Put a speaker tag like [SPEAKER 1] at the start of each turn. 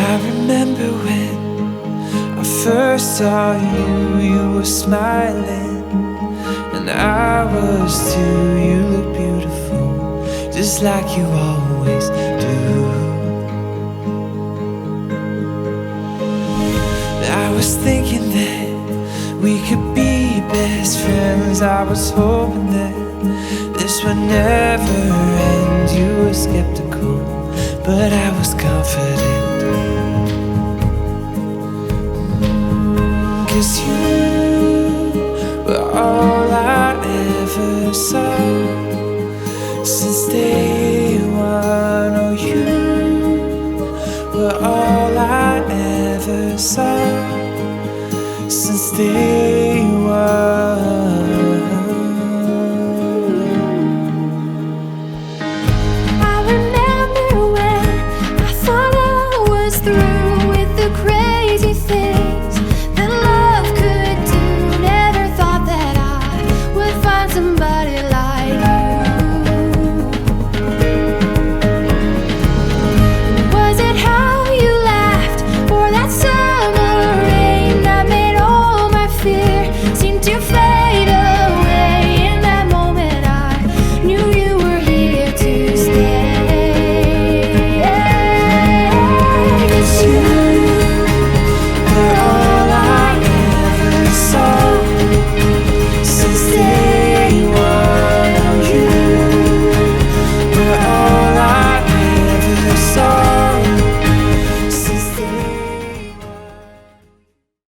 [SPEAKER 1] I remember when I first saw you, you were smiling, and I was too. You look beautiful, just like you always do. I was thinking that we could be best friends. I was hoping that this would never end. You were skeptical, but I was confident. 'Cause you were all I ever saw since day one. Oh, you were all I ever saw since day one.
[SPEAKER 2] I remember when I thought I was through with the crazy things.